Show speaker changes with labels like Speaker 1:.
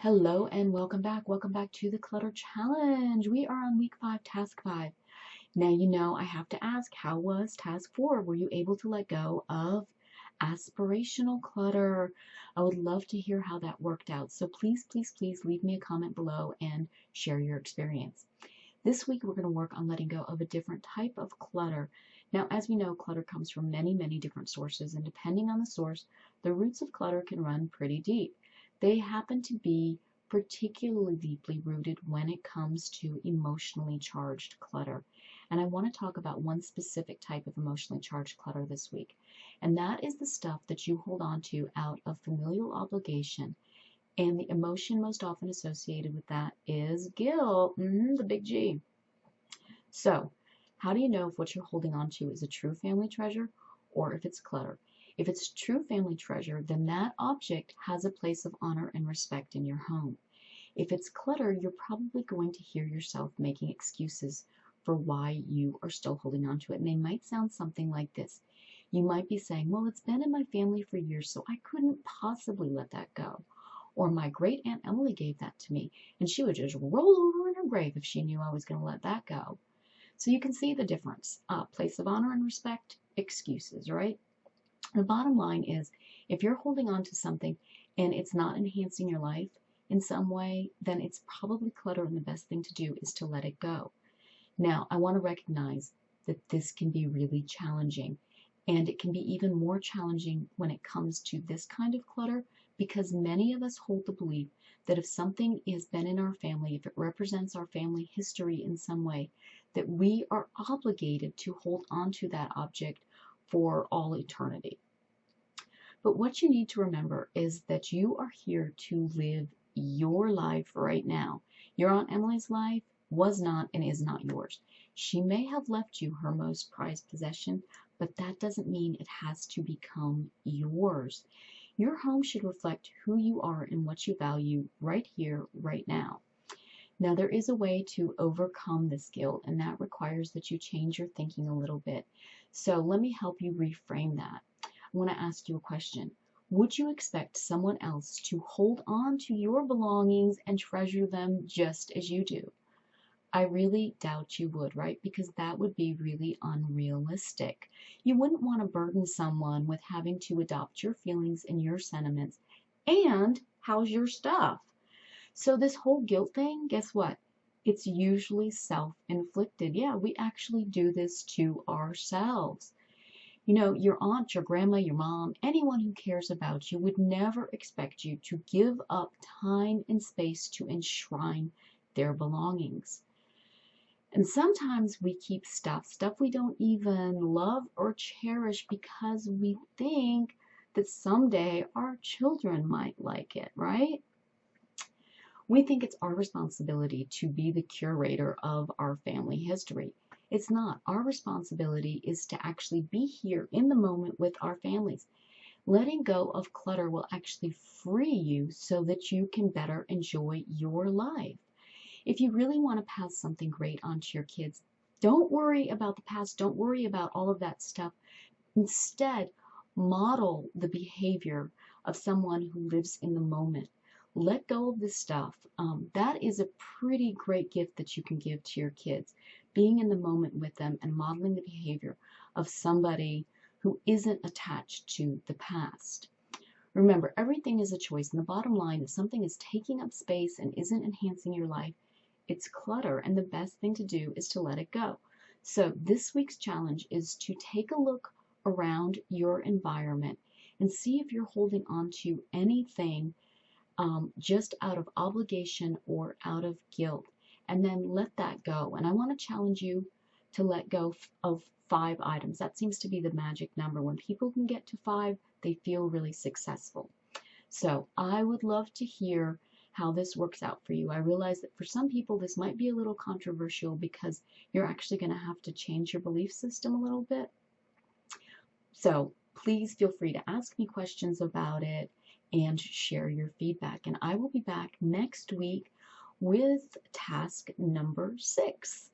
Speaker 1: Hello and welcome back. Welcome back to the Clutter Challenge. We are on week 5, task 5. Now, I have to ask, how was task 4? Were you able to let go of aspirational clutter? I would love to hear how that worked out. So please, please, please leave me a comment below and share your experience. This week, we're going to work on letting go of a different type of clutter. Now, as we know, clutter comes from many, many different sources, and depending on the source, the roots of clutter can run pretty deep. They happen to be particularly deeply rooted when it comes to emotionally charged clutter. And I want to talk about one specific type of emotionally charged clutter this week. And that is the stuff that you hold on to out of familial obligation. And the emotion most often associated with that is guilt, the big G. So, how do you know if what you're holding on to is a true family treasure or if it's clutter? If it's true family treasure, then that object has a place of honor and respect in your home. If it's clutter, you're probably going to hear yourself making excuses for why you are still holding on to it. And they might sound something like this. You might be saying, well, it's been in my family for years, so I couldn't possibly let that go. Or my great Aunt Emily gave that to me, and she would just roll over in her grave if she knew I was going to let that go. So you can see the difference. Place of honor and respect, excuses, right? The bottom line is, if you're holding on to something and it's not enhancing your life in some way, then it's probably clutter, and the best thing to do is to let it go. Now, I want to recognize that this can be really challenging, and it can be even more challenging when it comes to this kind of clutter, because many of us hold the belief that if something has been in our family, if it represents our family history in some way, that we are obligated to hold on to that object for all eternity. But what you need to remember is that you are here to live your life right now. Your Aunt Emily's life was not and is not yours. She may have left you her most prized possession, but that doesn't mean it has to become yours. Your home should reflect who you are and what you value right here, right now. Now, there is a way to overcome this guilt, and that requires that you change your thinking a little bit. So let me help you reframe that. I want to ask you a question. Would you expect someone else to hold on to your belongings and treasure them just as you do? I really doubt you would, right? Because that would be really unrealistic. You wouldn't want to burden someone with having to adopt your feelings and your sentiments. And how's your stuff? So this whole guilt thing, guess what? It's usually self-inflicted. Yeah, we actually do this to ourselves. Your aunt, your grandma, your mom, anyone who cares about you would never expect you to give up time and space to enshrine their belongings. And sometimes we keep stuff we don't even love or cherish because we think that someday our children might like it, right? We think it's our responsibility to be the curator of our family history. It's not. Our responsibility is to actually be here in the moment with our families. Letting go of clutter will actually free you so that you can better enjoy your life. If you really want to pass something great on to your kids, don't worry about the past. Don't worry about all of that stuff. Instead, model the behavior of someone who lives in the moment. Let go of this stuff. That is a pretty great gift that you can give to your kids. Being in the moment with them and modeling the behavior of somebody who isn't attached to the past. Remember, everything is a choice. And the bottom line, if something is taking up space and isn't enhancing your life, it's clutter. And the best thing to do is to let it go. So this week's challenge is to take a look around your environment and see if you're holding on to anything just out of obligation or out of guilt, and then let that go. And I want to challenge you to let go of 5 items. That seems to be the magic number. When people can get to 5, they feel really successful. So I would love to hear how this works out for you. I realize that for some people this might be a little controversial because you're actually going to have to change your belief system a little bit. So please feel free to ask me questions about it and share your feedback. And I will be back next week with task number 6.